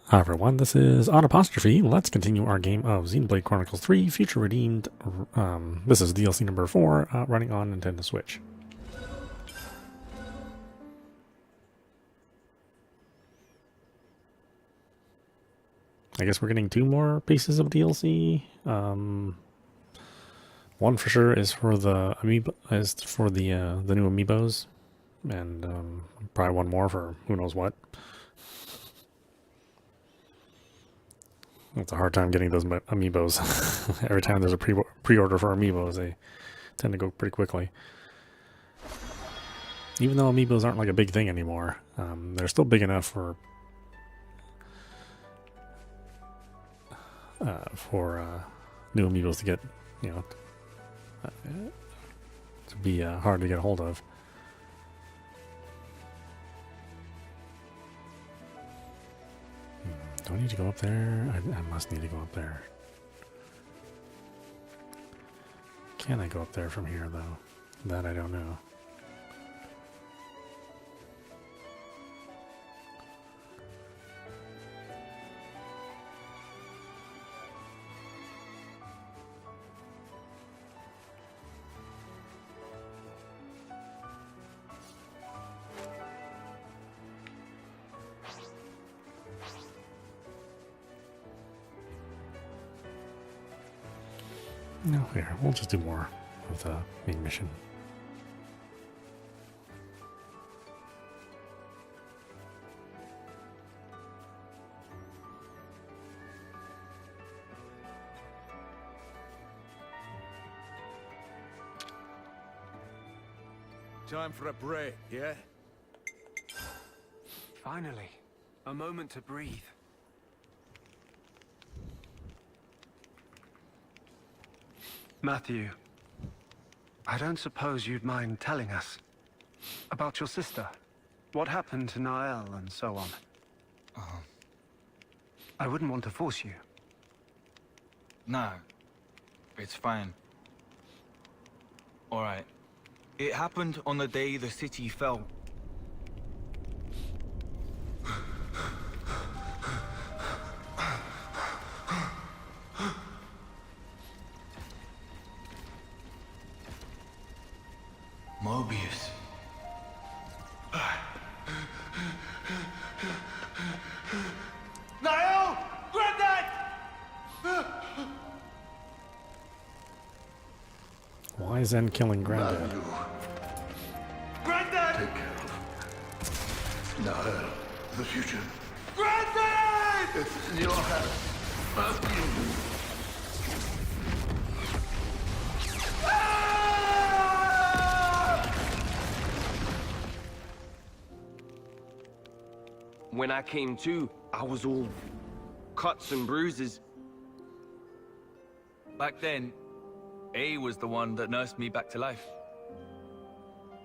Hi everyone, this is audap. Let's continue our game of Xenoblade Chronicles 3 Future Redeemed. This is DLC number 4, running on Nintendo Switch. I guess we're getting 2 more pieces of DLC. One for sure is for the amiibo, the new amiibos, and probably one more for who knows what. It's a hard time getting those amiibos. Every time there's a pre-order for amiibos, they tend to go pretty quickly. Even though amiibos aren't like a big thing anymore, they're still big enough for new amiibos to get, to be hard to get a hold of. Do I need to go up there? I must need to go up there. Can I go up there from here, though? That I don't know. No, here, we'll just do more of the main mission. Time for a break, yeah? Finally, a moment to breathe. Matthew, I don't suppose you'd mind telling us about your sister. What happened to Noel and so on. I wouldn't want to force you. No, it's fine. Alright. It happened on the day the city fell. Mobius. Niall! Granddad! Why is Zen killing Granddad? Granddad! Take care of Noel, the future. Granddad! It's in your hands. When I came to, I was all cuts and bruises. Back then, A was the one that nursed me back to life.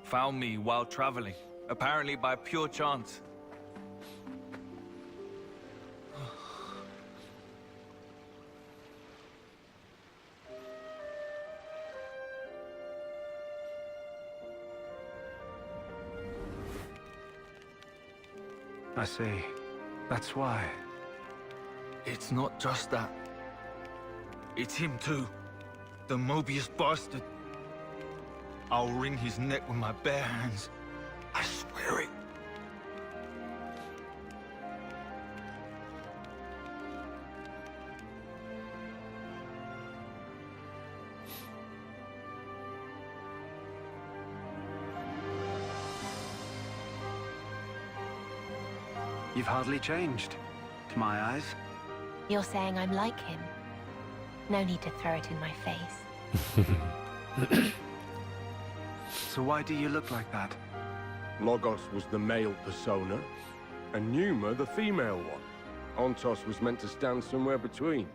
Found me while traveling, apparently by pure chance. I see. That's why. It's not just that. It's him too. The Mobius bastard. I'll wring his neck with my bare hands. I swear it. You've hardly changed, to my eyes. You're saying I'm like him? No need to throw it in my face. So why do you look like that? Logos was the male persona, and Numa the female one. Ontos was meant to stand somewhere between,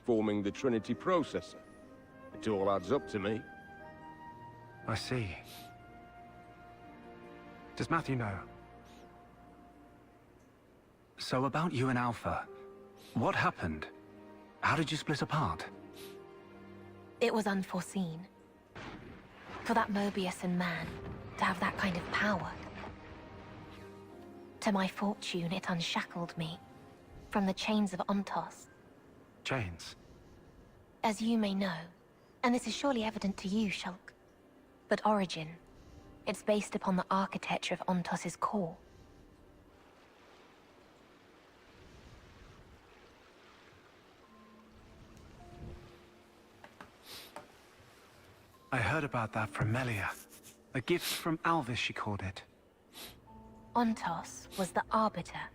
forming the Trinity processor. It all adds up to me. I see. Does Matthew know? So about you and Alpha, what happened? How did you split apart? It was unforeseen. For that Mobius and man to have that kind of power. To my fortune, it unshackled me. from the chains of Ontos. Chains. As you may know, and this is surely evident to you, Shulk, but origin, it's based upon the architecture of Ontos's core. I heard about that from Melia. A gift from Alvis, she called it. Ontos was the Arbiter,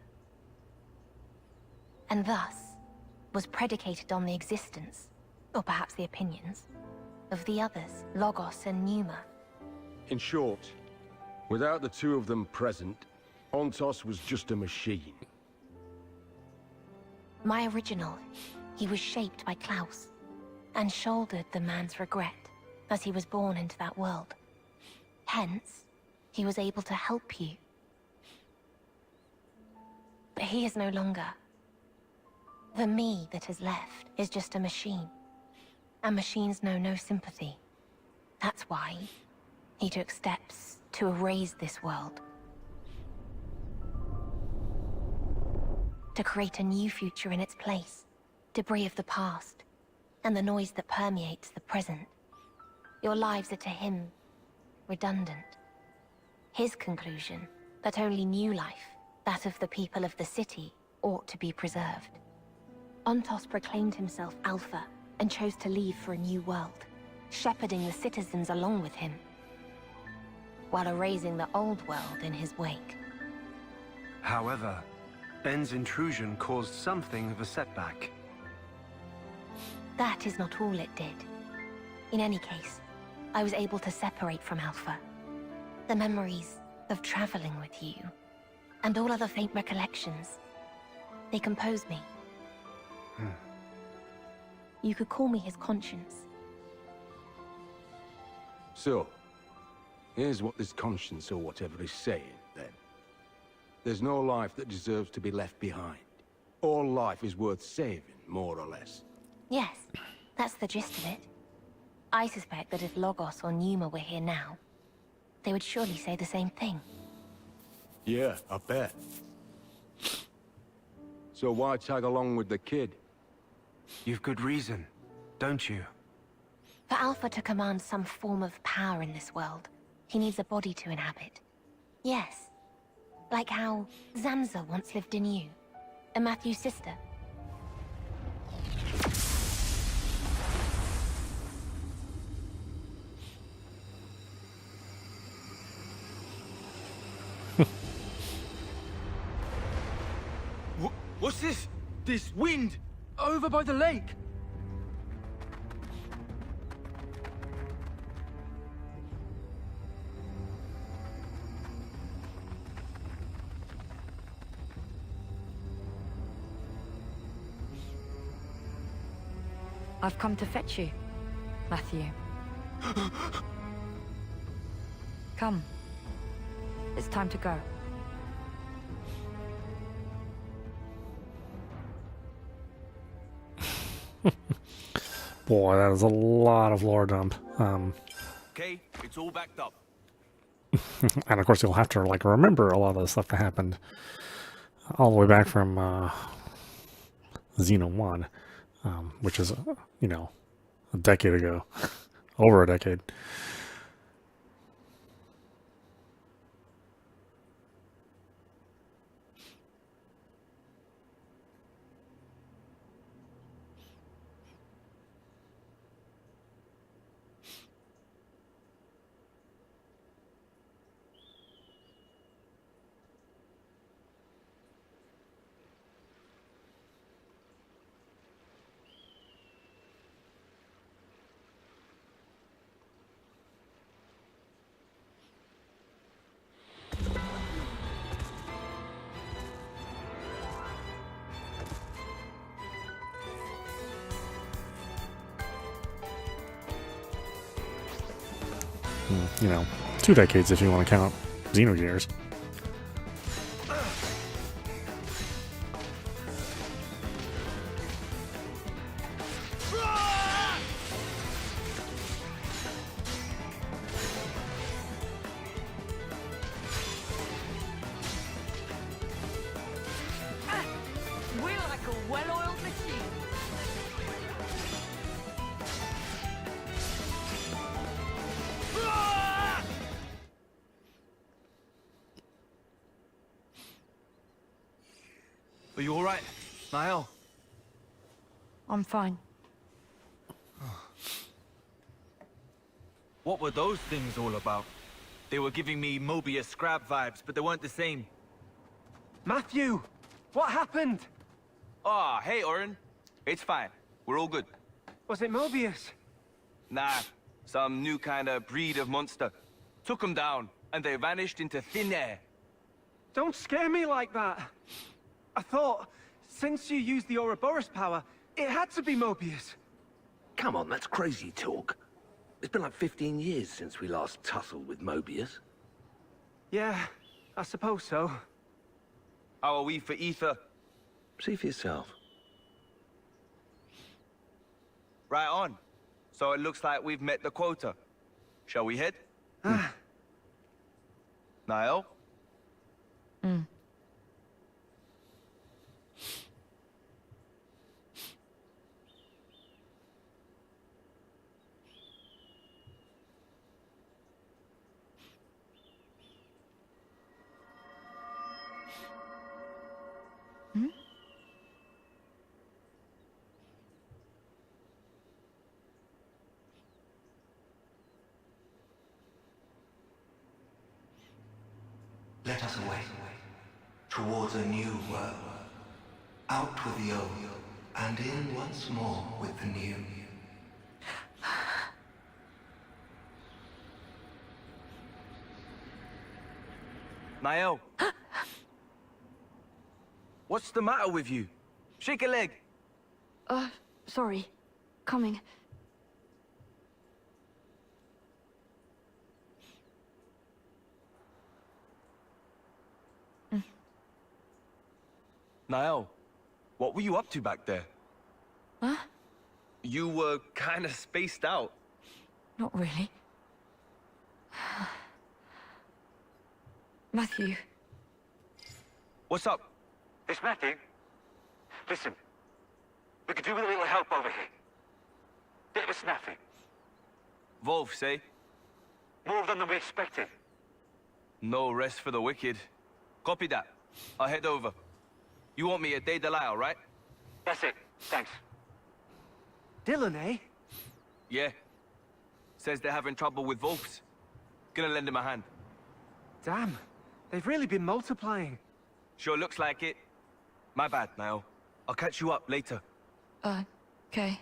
and thus was predicated on the existence, or perhaps the opinions, of the others, Logos and Numa. In short, without the two of them present, Ontos was just a machine. My original, he was shaped by Klaus, and shouldered the man's regret as he was born into that world. Hence, he was able to help you. But he is no longer. The me that is left is just a machine. And machines know no sympathy. That's why he took steps to erase this world. To create a new future in its place. Debris of the past, and the noise that permeates the present. Your lives are to him redundant. His conclusion, that only new life, that of the people of the city, ought to be preserved. Ontos proclaimed himself Alpha, and chose to leave for a new world, shepherding the citizens along with him, while erasing the old world in his wake. However, Ben's intrusion caused something of a setback. That is not all it did. In any case, I was able to separate from Alpha. The memories of traveling with you, and all other faint recollections, they compose me. You could call me his conscience. So, here's what this conscience or whatever is saying, then. There's no life that deserves to be left behind. All life is worth saving, more or less. Yes, that's the gist of it. I suspect that if Logos or Numa were here now, they would surely say the same thing. Yeah, I bet. So why tag along with the kid? You've good reason, don't you? For Alpha to command some form of power in this world, he needs a body to inhabit. Yes, like how Zanza once lived in you, and Matthew's sister. What's this? This wind? Over by the lake? I've come to fetch you, Matthew. Come. It's time to go. Boy, that is a lot of lore dump. Okay, it's all backed up. And of course you'll have to like remember a lot of the stuff that happened all the way back from Xeno 1, which is, you know, a decade ago. Over a decade. You know, 2 decades if you want to count Xenogears. We like Are you alright, Niall? I'm fine. What were those things all about? They were giving me Mobius Scrab vibes, but they weren't the same. Matthew! What happened? Ah, hey, Orin. It's fine. We're all good. Was it Mobius? Nah, some new kind of breed of monster. Took them down, and they vanished into thin air. Don't scare me like that. I thought, since you used the Ouroboros power, it had to be Mobius. Come on, that's crazy talk. It's been like 15 years since we last tussled with Mobius. Yeah, I suppose so. How are we for ether? See for yourself. Right on. So it looks like we've met the quota. Shall we head? Niall? Let us away, towards a new world, out with the old, and in once more with the new. Niall? What's the matter with you? Shake a leg. Sorry. Coming. Niall, what were you up to back there? Huh? You were kind of spaced out. Not really. Matthew. What's up? It's Matthew. Listen, we could do with a little help over here. Bit of a snaffing. Wolf, say? More of them than we expected. No rest for the wicked. Copy that. I'll head over. You want me at Day Delisle, right? That's it. Thanks. Dylan, eh? Yeah. Says they're having trouble with Wolves. Gonna lend him a hand. Damn, they've really been multiplying. Sure looks like it. My bad, Niall. I'll catch you up later. Okay.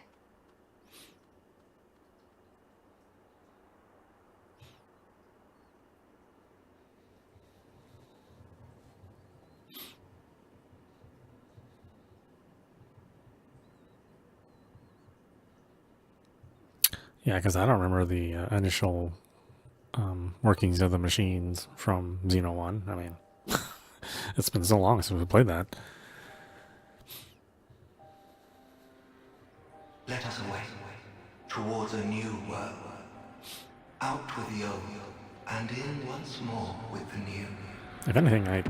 Yeah, because I don't remember the initial workings of the machines from Xeno 1. I mean, it's been so long since we played that. Let us away, towards a new world, out with the old, and in once more with the new. If anything, I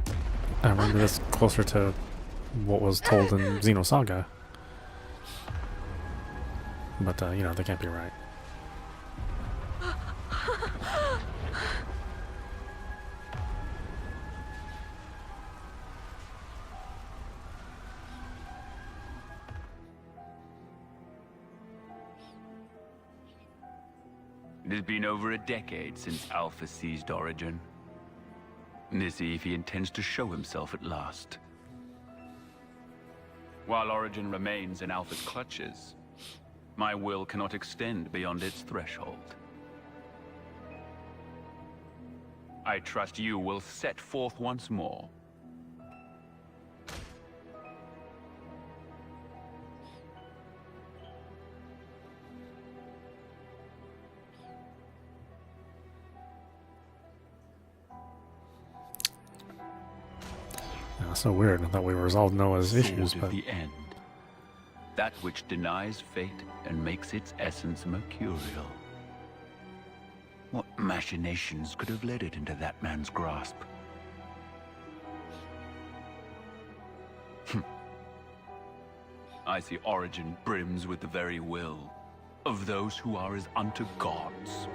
remember this closer to what was told in Xenosaga. But, you know, they can't be right. It has been over a decade since Alpha seized Origin. Let's see if he intends to show himself at last. While Origin remains in Alpha's clutches, my will cannot extend beyond its threshold. I trust you will set forth once more. So weird. I thought we resolved Noah's issues, Sword but of the end. That which denies fate and makes its essence mercurial. What machinations could have led it into that man's grasp? I see Origin brims with the very will of those who are as unto gods.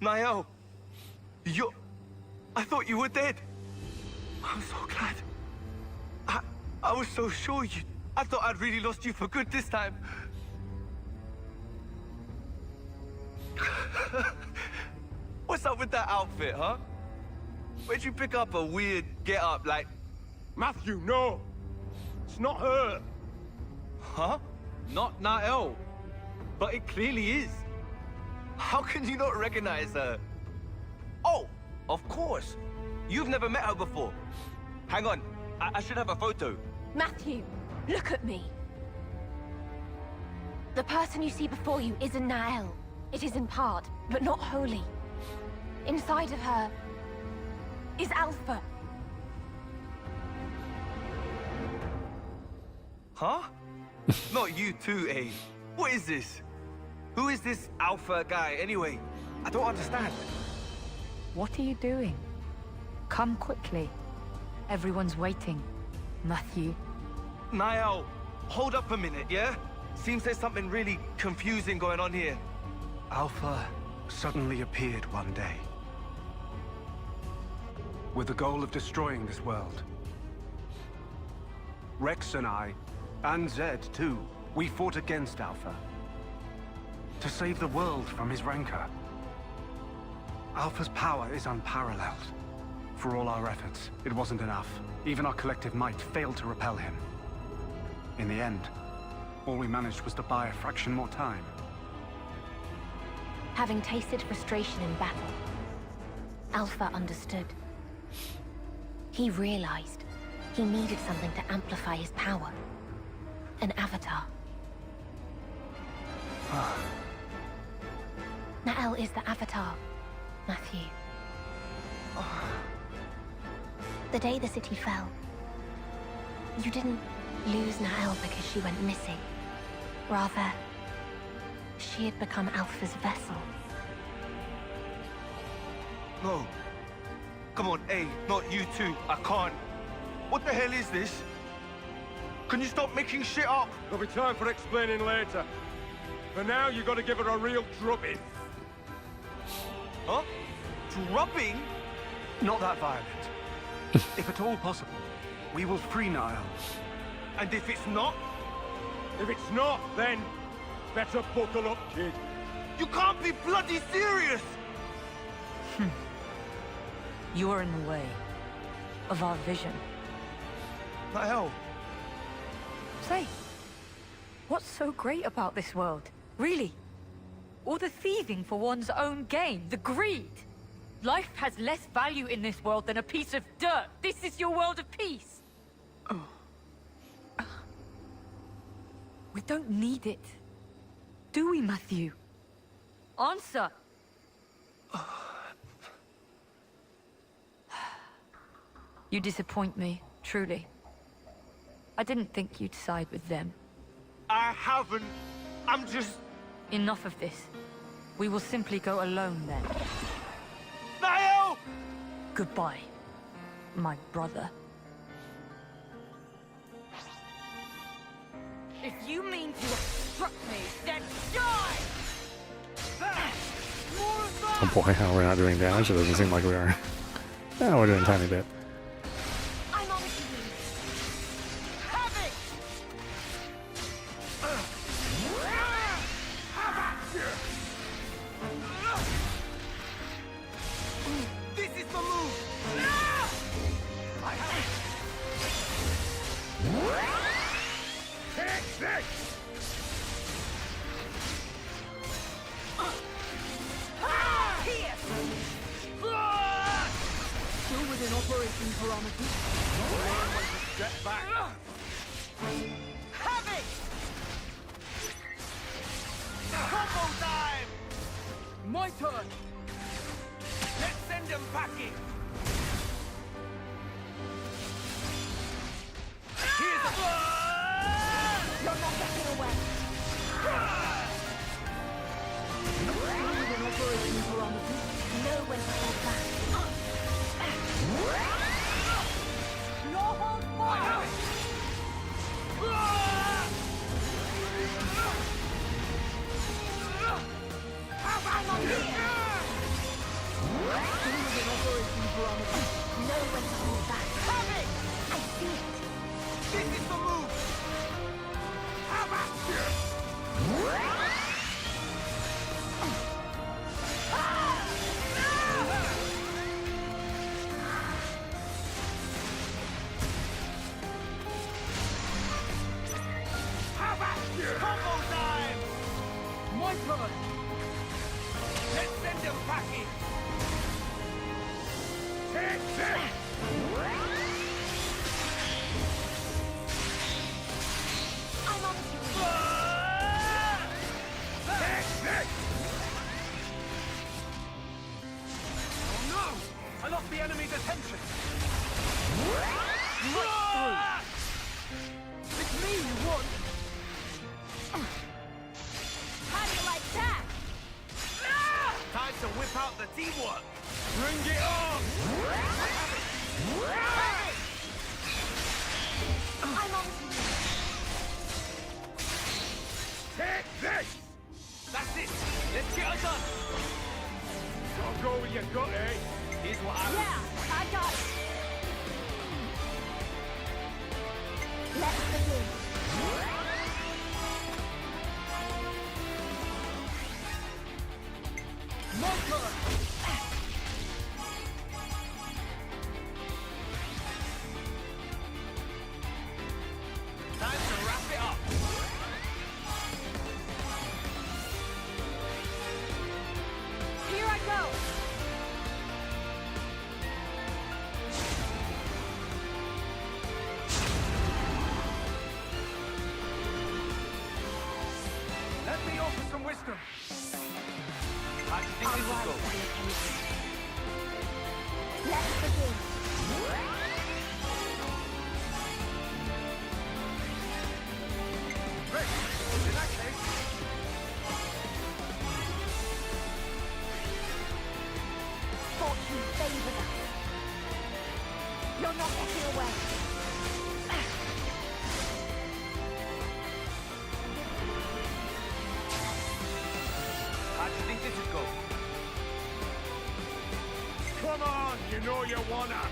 Niall, I thought you were dead. I'm so glad. I was so sure you... I thought I'd really lost you for good this time. What's up with that outfit, huh? Where'd you pick up a weird get-up like... Matthew, no! It's not her! Huh? Not Niall. But it clearly is. How can you not recognize her? Oh, of course. You've never met her before. Hang on, I should have a photo. Matthew, look at me. The person you see before you isn't Nael. It is in part, but not wholly. Inside of her is Alpha. Huh? Not you too, eh? What is this? Who is this Alpha guy, anyway? I don't understand. What are you doing? Come quickly. Everyone's waiting. Matthew. Niall, hold up a minute, yeah? Seems there's something really confusing going on here. Alpha suddenly appeared one day, with the goal of destroying this world. Rex and I, and Zed too, we fought against Alpha, to save the world from his rancor. Alpha's power is unparalleled. For all our efforts, it wasn't enough. Even our collective might failed to repel him. In the end, all we managed was to buy a fraction more time. Having tasted frustration in battle, Alpha understood. He realized he needed something to amplify his power. An avatar. Nael is the avatar, Matthew. The day the city fell, you didn't lose Nael because she went missing. Rather, she had become Alpha's vessel. No. Come on, hey, not you two. I can't. What the hell is this? Can you stop making shit up? There'll be time for explaining later. For now, you gotta give her a real drubbing. Huh? Drubbing? Not that violent. If at all possible, we will free Niall. And if it's not? If it's not, then better buckle up, kid. You can't be bloody serious! You are in the way of our vision. Niall. Say, what's so great about this world? Really? All the thieving for one's own gain, the greed. Life has less value in this world than a piece of dirt. This is your world of peace. We don't need it. Do we, Matthew? Answer. You disappoint me, truly. I didn't think you'd side with them. I haven't. I'm just... Enough of this. We will simply go alone then. Niall! Goodbye, my brother. If you mean to obstruct me, then die! Oh boy, how we're not doing damage? It doesn't seem like we are. Yeah, we're doing a tiny bit. I'm on with you. Have it! This is the move! Take this! Still within operation parameters. Step back. Have it! Combo time! My turn! Let's send them packing! Here's a... You're not getting away. Within operation parameters. Know when to hold back. No hold fire! I'm on here. I lost the enemy's attention! Right through! It's me you want! How do you like that? Time to whip out the teamwork! Bring it on! I'm on to you. Take this! That's it! Let's get her done! Gotta go with your gut, eh? Here's what I Yeah, I got it. Let's begin. Motor! Time to wrap it up! Here I go! Let me offer some wisdom! How do you think I'll this will rise go? to the occasion. Let's begin. Great! In that case... Fortune favors us. You're not getting away. How do you think this would go? Come on, you know you wanna.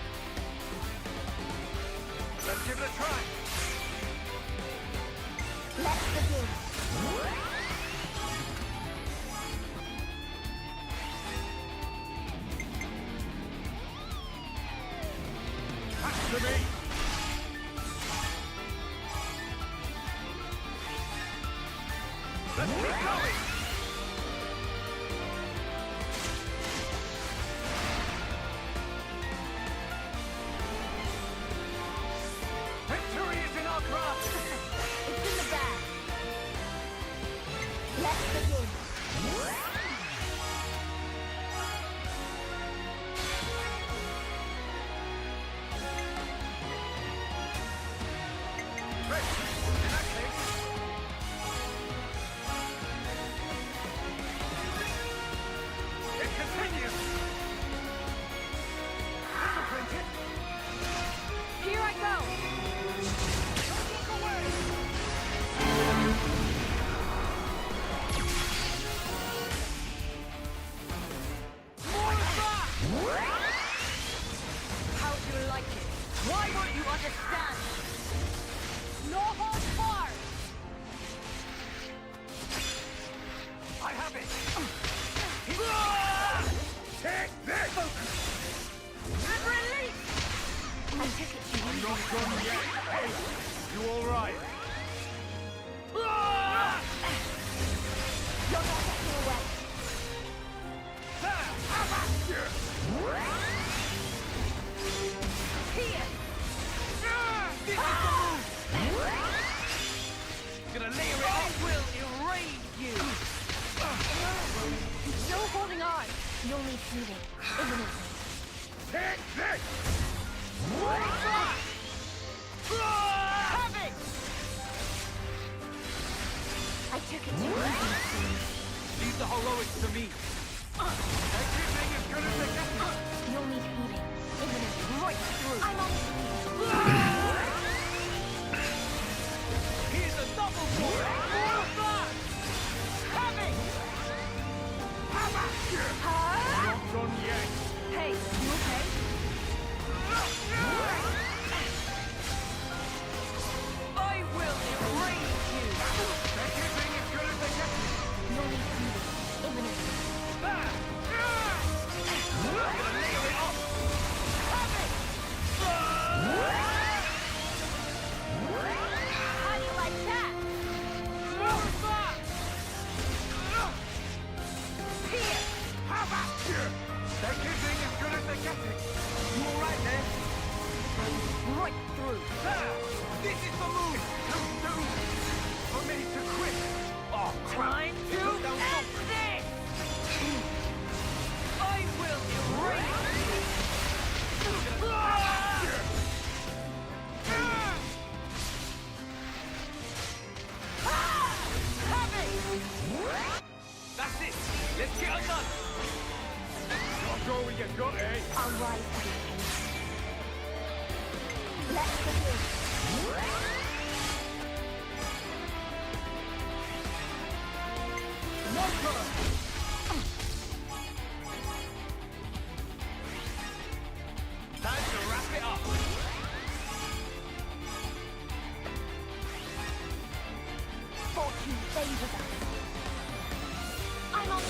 Let's give it a try! Let's begin. Back to me. Let's keep going! Victory is in our grasp! It's in the bag. Let's begin. Great! In that case... It continues! This'll print it! Here I go! Don't look away! More of that! How do you like it? Why won't you understand? No holds barred! I have it! Take this! And release! I took it to I'm you. not done yet. Hey, you all right? You're not getting away. Here! This is the move! Gonna layer it I up! will erase you! No holding on! You'll need healing imminently. Take this! Have it! I took it to you. Leave the heroics to me! Everything is gonna be different! You'll need healing imminently. Right through! I'm on. Here's a double blow! More of that! Have it! Huh? Not done yet. Hey, you okay? I will erase you! Everything is gonna be different! You'll need healing imminently. Gonna layer it up! Have it! How do you like that? More of that! Here! Everything is gonna be getting! You alright there? Right through! This is the move! Too soon! For me to quit! Oh, crap! Time to Put down end this! I will erase you! what you got, eh? I'll rise to the occasion. Let's begin. Time to wrap it up. Fortune favors us. I'm on.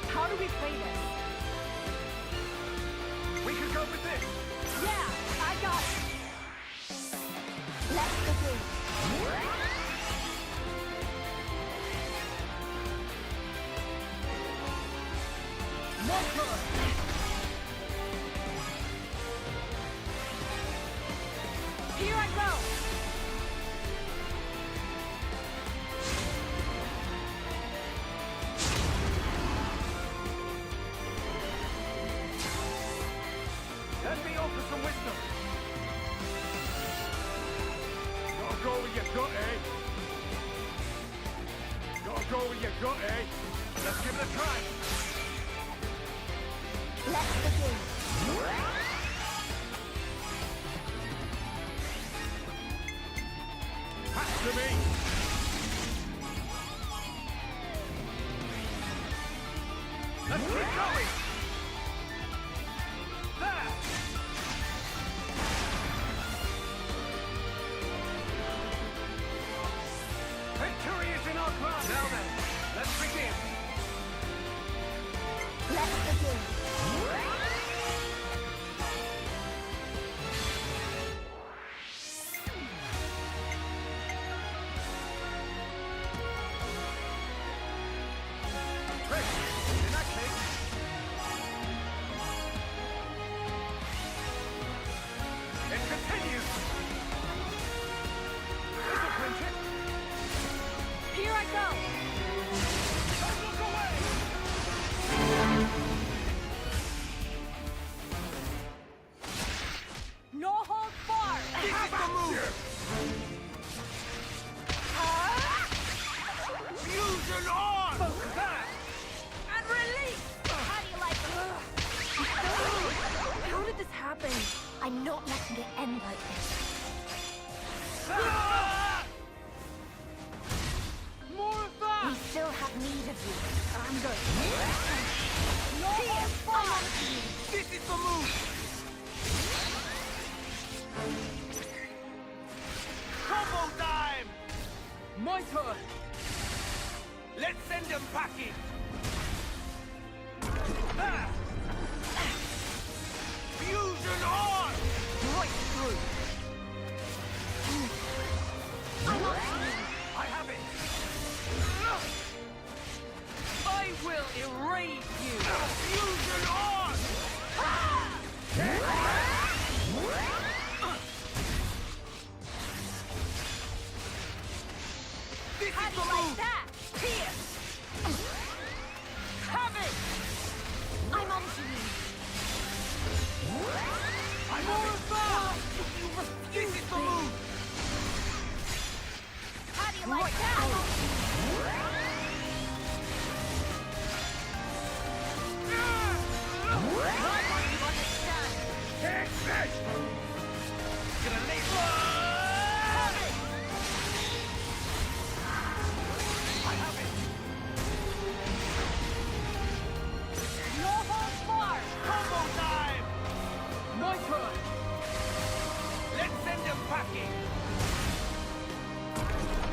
How do we play this? We could go with this. Yeah, I got it. Let's begin. Here I go. Let me offer some wisdom. Gotta go with your gut, eh? Gotta go with your gut, eh? Let's give it a try. Let's begin. Pass to me. Let's keep going. There. Victory is in our grasp. Now then, let's begin. Let's begin. Great. In that case, it continues. This'll clinch it. Here I go. Don't look away. No hold barred. This is the move. Fusion on. And release. How do you like it? How did this happen? I'm not letting it end like this. More of We that. still have need of you. I'm good. No hold barred. This is the move. Combo time. My turn. Let's send them packing. Ah. Fusion on. Right through. I have it. I will erase you. Fusion on. This How is do the you like move. that? Here. Have it. I'm on to you. I More have of that. it. This is the move. How do you like that? Take this! Gonna leave. I have it. No hold barred. Combo time. My turn. Let's send them packing.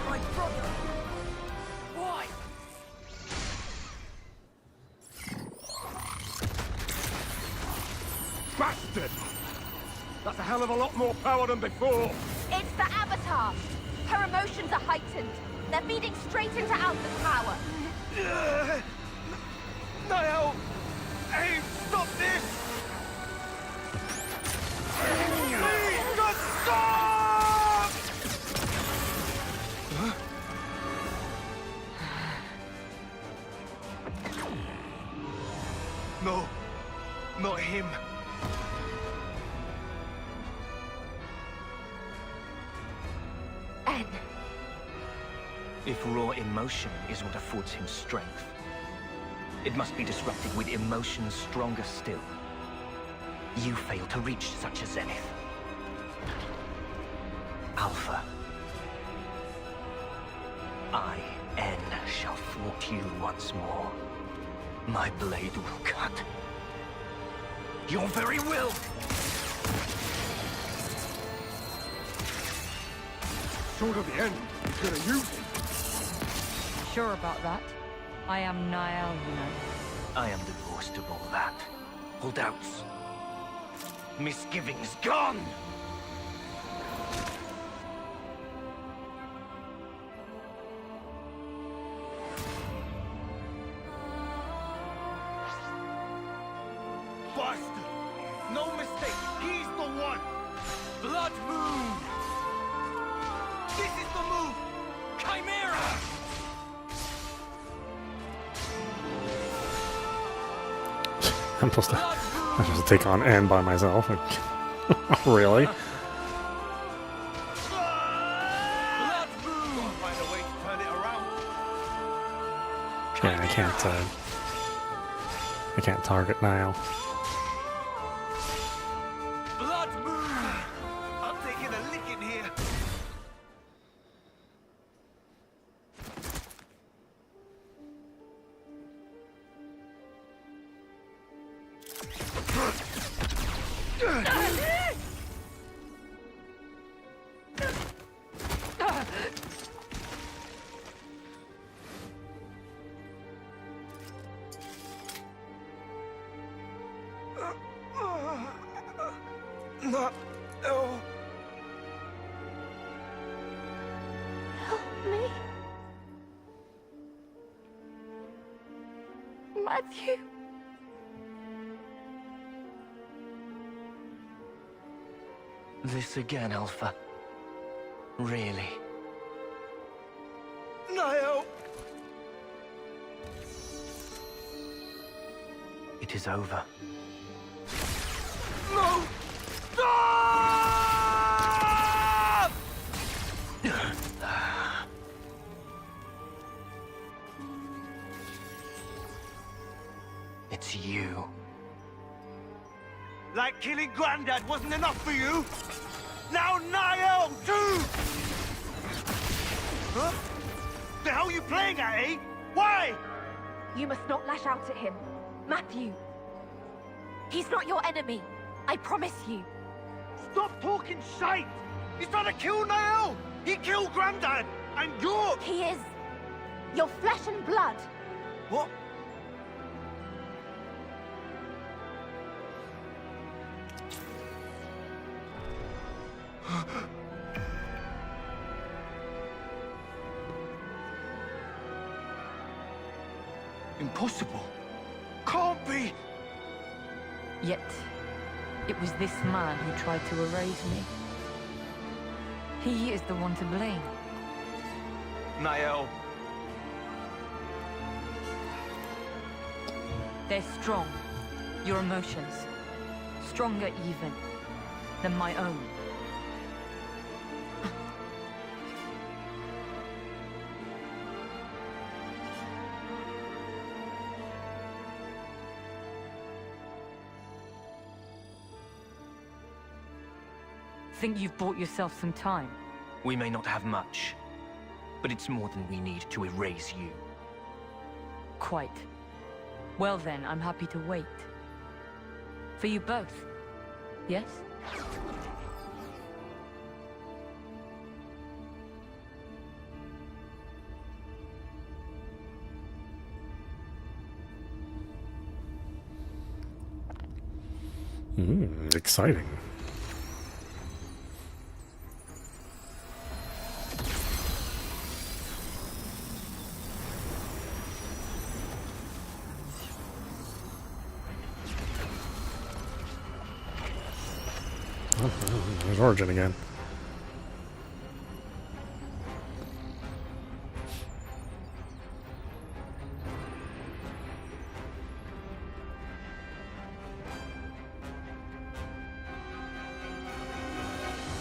My brother. Why? Bastard! That's a hell of a lot more power than before! It's the Avatar. Her emotions are heightened. They're feeding straight into Alpha's power. No! Aim, stop this! Please, just stop! No, not him. N. If raw emotion is what affords him strength, it must be disrupted with emotions stronger still. You fail to reach such a zenith. Alpha. I, N, shall thwart you once more. My blade will cut your very will! Sword of the end. He's gonna use it. Sure about that? I am Niall, you know. I am divorced of all that. All doubts. Misgivings gone! Bastard! No mistake, he's the one! Blood Moon! This is the move! Chimera! I'm supposed to take on N by myself. Really? Blood Moon! Find a way to turn it around. Yeah, I can't target Niall. Blood Moon! I'm taking a licking here. No. Help me. Matthew. This again, Alpha. Really? Niall! It is over. No! Stop! It's you. Like killing Granddad wasn't enough for you? Now Niall, too! Huh? The hell you playing at, eh? Why? You must not lash out at him. Matthew. He's not your enemy. I promise you. Stop talking shite! He's trying to kill Niall! He killed Granddad! And you're... He is your flesh and blood. What? Impossible. Can't be! Yet, it was this man who tried to erase me. He is the one to blame. Niall. They're strong. Your emotions. Stronger even than my own. Think you've bought yourself some time? We may not have much, but it's more than we need to erase you. Quite. Well then, I'm happy to wait. For you both. Yes? Exciting. Oh, there's Origin again.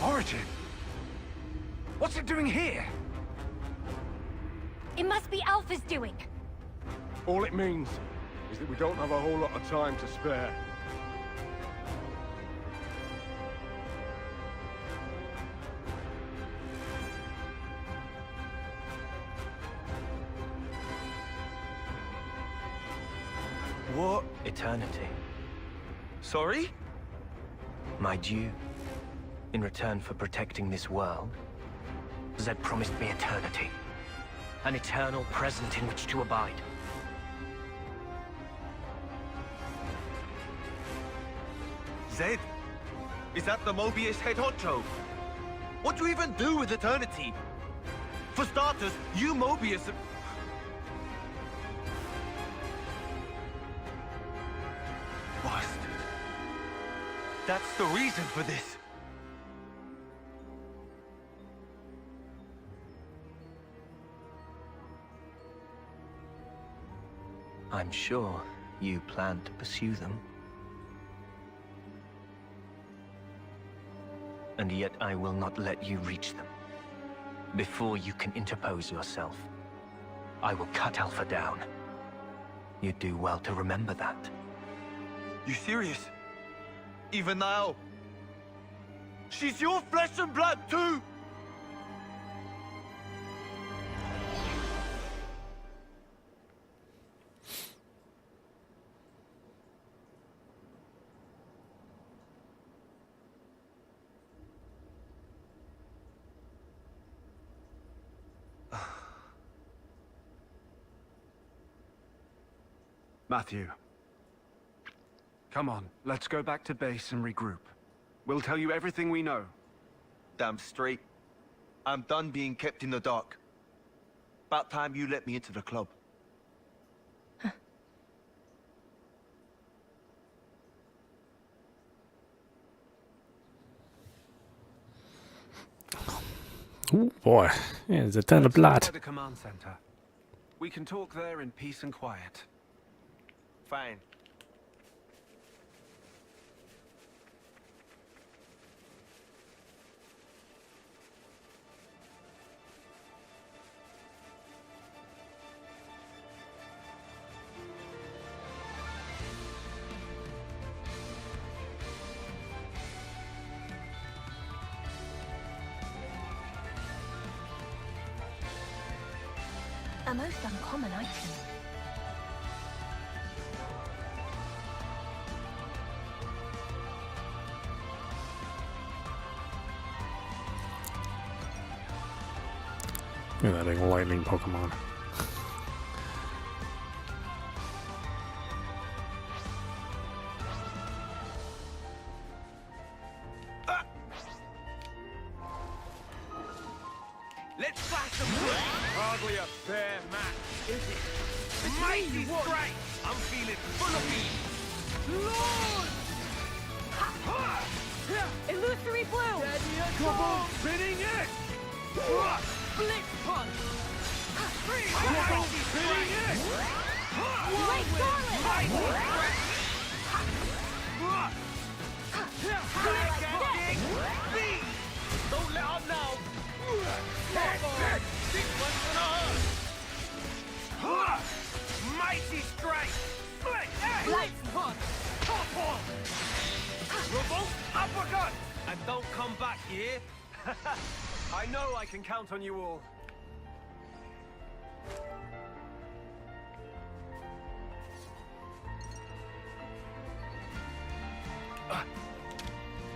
Origin? What's it doing here? It must be Alpha's doing. All it means is that we don't have a whole lot of time to spare. What? Eternity. Sorry? My due. In return for protecting this world, Zed promised me eternity. An eternal present in which to abide. Zed? Is that the Mobius head honcho? What do you even do with eternity? For starters, you Mobius... Bastard. That's the reason for this. I'm sure you plan to pursue them. And yet I will not let you reach them. Before you can interpose yourself, I will cut Alpha down. You do well to remember that. You serious? Even now? She's your flesh and blood too! Matthew. Come on, let's go back to base and regroup. We'll tell you everything we know. Damn straight. I'm done being kept in the dark. About time you let me into the club. Ooh, boy. Yeah, it's a ton of Let's go blood. to the command center. We can talk there in peace and quiet. Fine. A most uncommon item. Look at that big lightning Pokemon. Let's flash some wood! Hardly a fair match, is it? Mighty strike! I'm feeling full of beans! Lord! Illusory blue! Trouble spinning it! Blitz punch! Trouble spinning it! Lake Garland! Gigantic beast! Don't let up now! This one's gonna hurt! Mighty strike! Blitz punch! Revolt uppercut! And don't come back here. I know I can count on you all.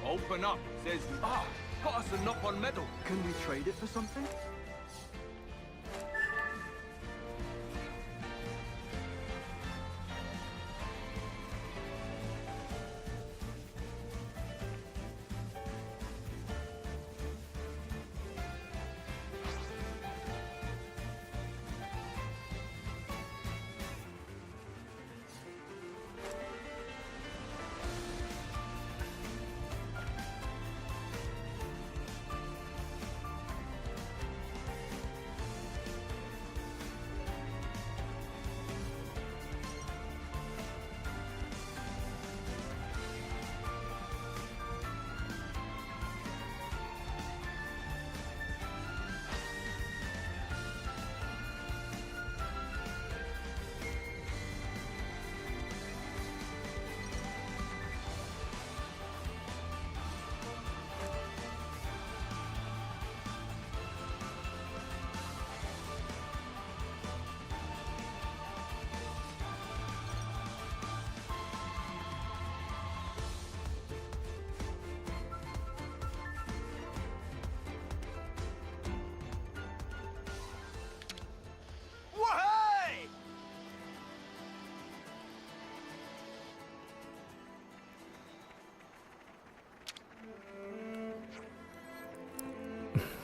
Open up, says, got us a knock-on medal. Can we trade it for something?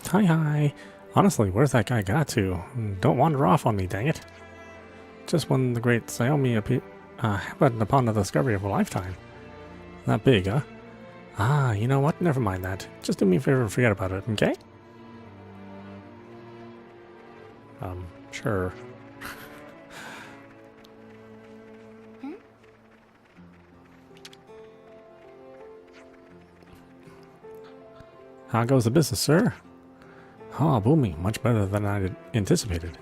Hi, hi. Honestly, where's that guy got to? Don't wander off on me, dang it. Just when the great Xiaomi happened upon the discovery of a lifetime. Not big, huh? Ah, you know what? Never mind that. Just do me a favor and forget about it, okay? Sure. How goes the business, sir? Oh, booming. Much better than I had anticipated.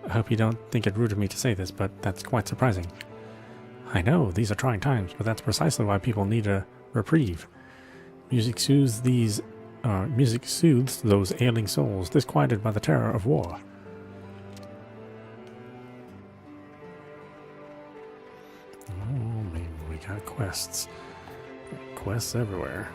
I hope you don't think it rude of me to say this, but that's quite surprising. I know, these are trying times, but that's precisely why people need a reprieve. Music soothes those ailing souls, disquieted by the terror of war. Oh, man, we got quests. Quests everywhere.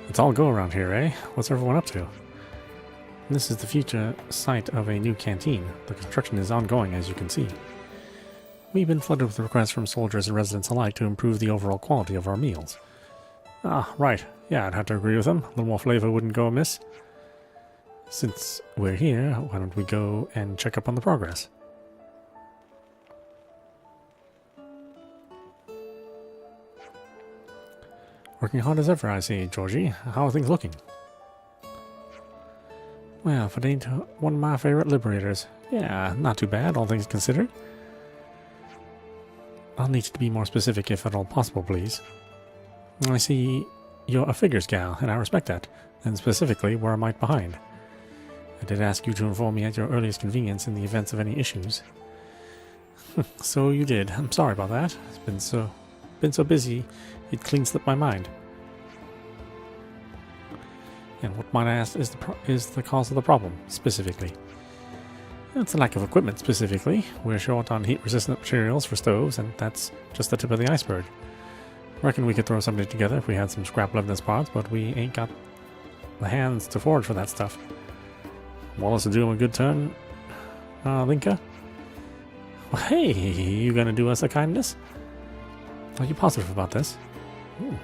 It's all go around here, eh? What's everyone up to? This is the future site of a new canteen. The construction is ongoing, as you can see. We've been flooded with requests from soldiers and residents alike to improve the overall quality of our meals. Ah, right. Yeah, I'd have to agree with them. A little more flavor wouldn't go amiss. Since we're here, why don't we go and check up on the progress? Working hard as ever, I see, Georgie. How are things looking? Well, if it ain't one of my favorite liberators. Yeah, not too bad, all things considered. I'll need to be more specific if at all possible, please. I see you're a figures gal, and I respect that, and specifically where I might behind. I did ask you to inform me at your earliest convenience in the events of any issues. So you did. I'm sorry about that. It's been so busy, it clean slipped my mind. And what might I ask is the cause of the problem, specifically? It's a lack of equipment, specifically. We're short on heat-resistant materials for stoves, and that's just the tip of the iceberg. Reckon we could throw something together if we had some scrap-levelness parts, but we ain't got the hands to forge for that stuff. Wallace is doing a good turn, Linka? Well, hey, you gonna do us a kindness? Are you positive about this?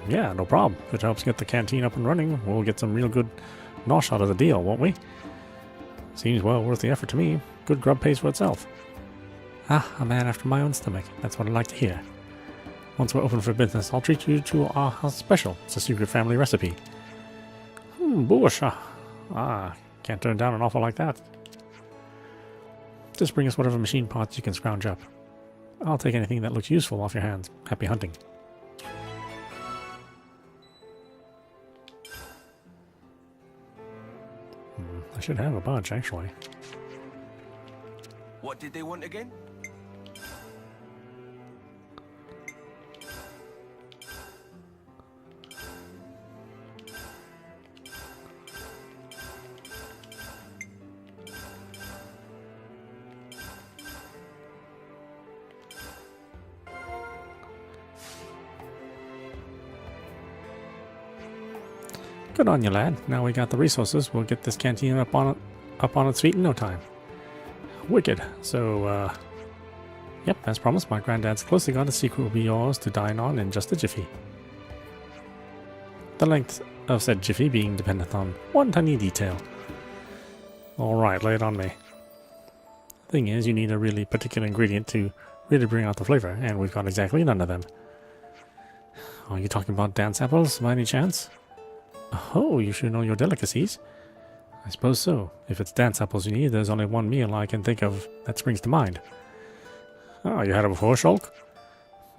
Yeah, no problem. If it helps get the canteen up and running, we'll get some real good nosh out of the deal, won't we? Seems well worth the effort to me. Good grub pays for itself. Ah, a man after my own stomach. That's what I like to hear. Once we're open for business, I'll treat you to our special. It's a secret family recipe. Bush. Ah, can't turn down an offer like that. Just bring us whatever machine parts you can scrounge up. I'll take anything that looks useful off your hands. Happy hunting. I should have a bunch, actually. What did they want again? Good on you, lad. Now we got the resources. We'll get this canteen up on its feet in no time. Wicked. So, yep, as promised, my granddad's closely guarded secret will be yours to dine on in just a jiffy. The length of said jiffy being dependent on one tiny detail. Alright, lay it on me. Thing is, you need a really particular ingredient to really bring out the flavor, and we've got exactly none of them. Are you talking about dance apples, by any chance? Oh, you should know your delicacies. I suppose so. If it's dance apples you need, there's only one meal I can think of that springs to mind. Oh, you had it before, Shulk?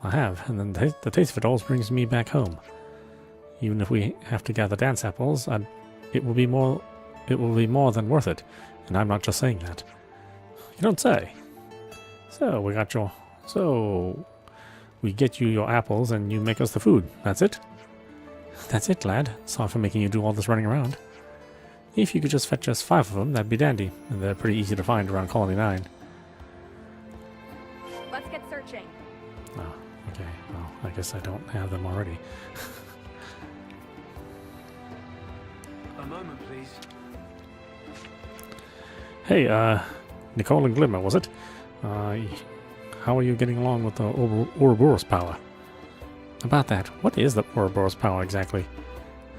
I have, and then the taste of it always brings me back home. Even if we have to gather dance apples, it will be more than worth it, and I'm not just saying that. You don't say. So we get you your apples, and you make us the food. That's it? That's it, lad. Sorry for making you do all this running around. If you could just fetch us 5 of them, that'd be dandy. And they're pretty easy to find around Colony 9. Let's get searching. Oh, okay. Well, I guess I don't have them already. A moment, please. Hey, Nicole and Glimmer, was it? How are you getting along with the Ouroboros power? About that, what is the Ouroboros power exactly?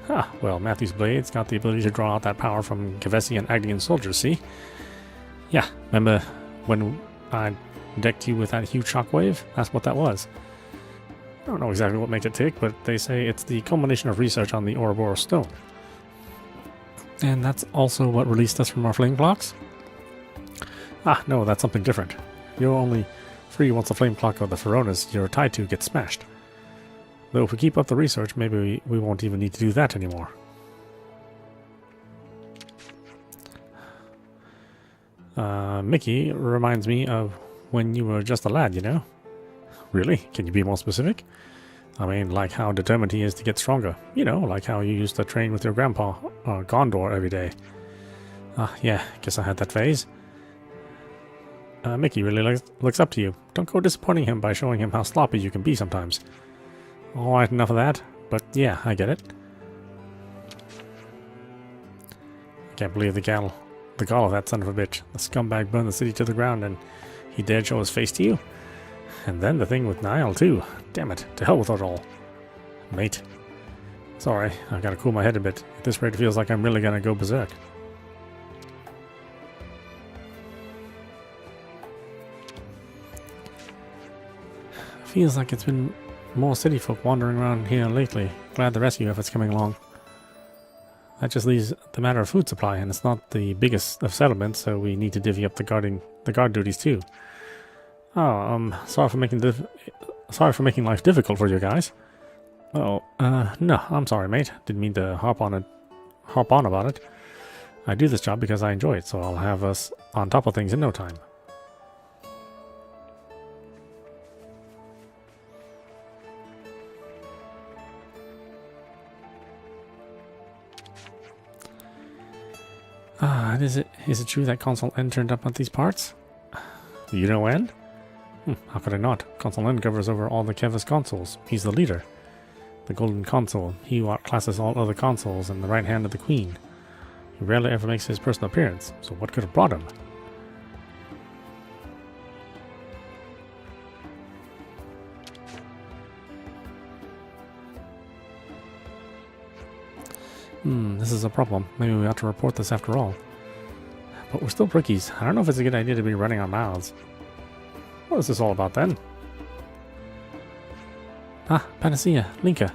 Ah, well, Matthew's blade's got the ability to draw out that power from Keves and Agnus soldiers, see? Yeah, remember when I decked you with that huge shockwave? That's what that was. I don't know exactly what makes it tick, but they say it's the culmination of research on the Ouroboros stone. And that's also what released us from our flame clocks? Ah, no, that's something different. You're only free once the flame clock of the Feronas you're tied to gets smashed. Though if we keep up the research, maybe we won't even need to do that anymore. Mickey reminds me of when you were just a lad, you know? Really? Can you be more specific? I mean, like how determined he is to get stronger. You know, like how you used to train with your grandpa, Gondor, every day. Yeah, guess I had that phase. Mickey really looks up to you. Don't go disappointing him by showing him how sloppy you can be sometimes. Alright, enough of that. But yeah, I get it. I can't believe the gall of that son of a bitch. The scumbag burned the city to the ground and he dared show his face to you? And then the thing with Niall too. Damn it, to hell with it all. Mate. Sorry, I've got to cool my head a bit. At this rate it feels like I'm really gonna go berserk. Feels like it's been more city folk wandering around here lately. Glad the rescue effort's coming along. That just leaves the matter of food supply, and it's not the biggest of settlements, so we need to divvy up the guard duties too. Oh, sorry for making life difficult for you guys. Oh, no, I'm sorry, mate. Didn't mean to harp on about it. I do this job because I enjoy it, so I'll have us on top of things in no time. Is it true that Consul N turned up at these parts? You know N? How could I not? Consul N governs over all the Keves consuls. He's the leader. The Golden Consul. He outclasses all other consuls and the right hand of the Queen. He rarely ever makes his personal appearance, so what could have brought him? This is a problem. Maybe we ought to report this after all. But we're still brickies. I don't know if it's a good idea to be running our mouths. What is this all about then? Ah, Panacea, Linka.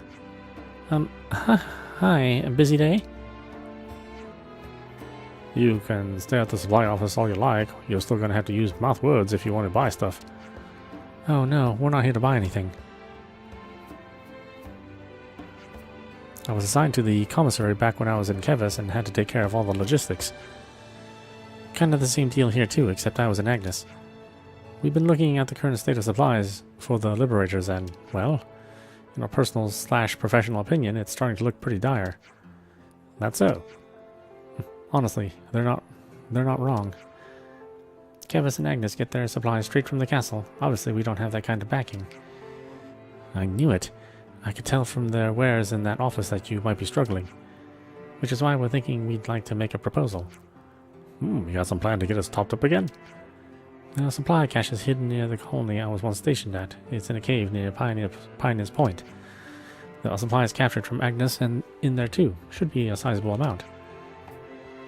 Hi, a busy day? You can stay at the supply office all you like. You're still going to have to use mouth words if you want to buy stuff. Oh no, we're not here to buy anything. I was assigned to the commissary back when I was in Keves and had to take care of all the logistics. Kind of the same deal here too, except I was in Agnus. We've been looking at the current state of supplies for the Liberators and, well, in a personal/professional opinion, it's starting to look pretty dire. That's so. Honestly, they're not wrong. Keves and Agnus get their supplies straight from the castle. Obviously, we don't have that kind of backing. I knew it. I could tell from their wares in that office that you might be struggling. Which is why we're thinking we'd like to make a proposal. You got some plan to get us topped up again? The supply cache is hidden near the colony I was once stationed at. It's in a cave near Pioneer's Point. The supply is captured from Agnus and in there too. Should be a sizable amount.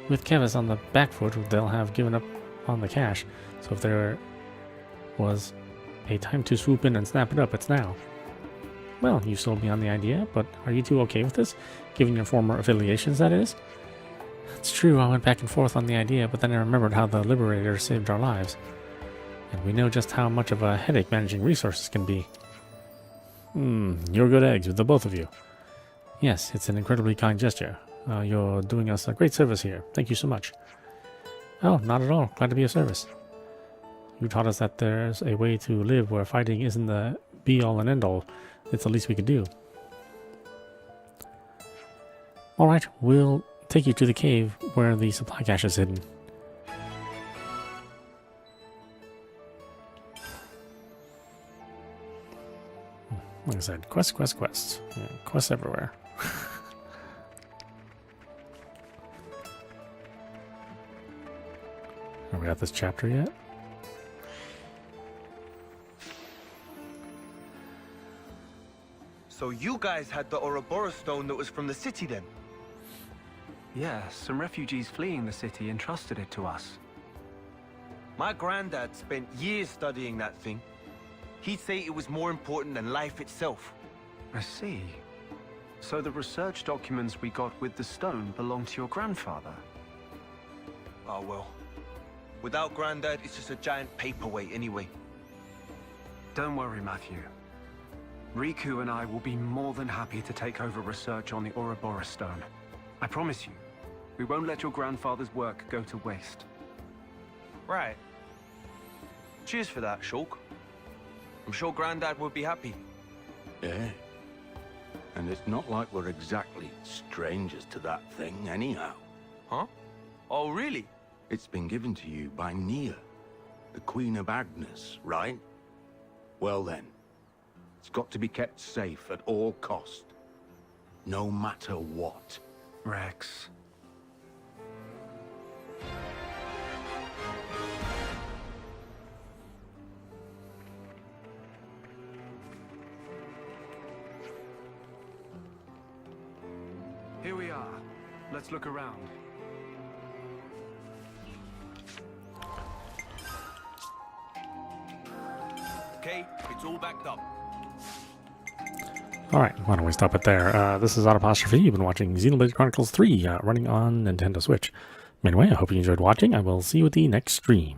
With Keves on the back foot, they'll have given up on the cache, so if there was a time to swoop in and snap it up, it's now. Well, you sold me on the idea, but are you two okay with this? Given your former affiliations, that is? It's true, I went back and forth on the idea, but then I remembered how the Liberators saved our lives. And we know just how much of a headache managing resources can be. You're good eggs with the both of you. Yes, it's an incredibly kind gesture. You're doing us a great service here. Thank you so much. Oh, not at all. Glad to be of service. You taught us that there's a way to live where fighting isn't the be-all and end-all. It's the least we could do. Alright, we'll take you to the cave where the supply cache is hidden. Like I said, quests. Yeah, quests everywhere. we got this chapter yet? So you guys had the Ouroboros stone that was from the city then? Yeah, some refugees fleeing the city entrusted it to us. My granddad spent years studying that thing. He'd say it was more important than life itself. I see. So the research documents we got with the stone belong to your grandfather? Oh well. Without Granddad, it's just a giant paperweight anyway. Don't worry, Matthew. Riku and I will be more than happy to take over research on the Ouroboros stone. I promise you, we won't let your grandfather's work go to waste. Right. Cheers for that, Shulk. I'm sure Granddad would be happy. Yeah. And it's not like we're exactly strangers to that thing anyhow. Huh? Oh, really? It's been given to you by Nia, the Queen of Agnus, right? Well then, it's got to be kept safe at all cost. No matter what. Rex. Here we are. Let's look around. Okay, it's all backed up. Alright, why don't we stop it there? This is audap. You've been watching Xenoblade Chronicles 3, running on Nintendo Switch. Anyway, I hope you enjoyed watching. I will see you at the next stream.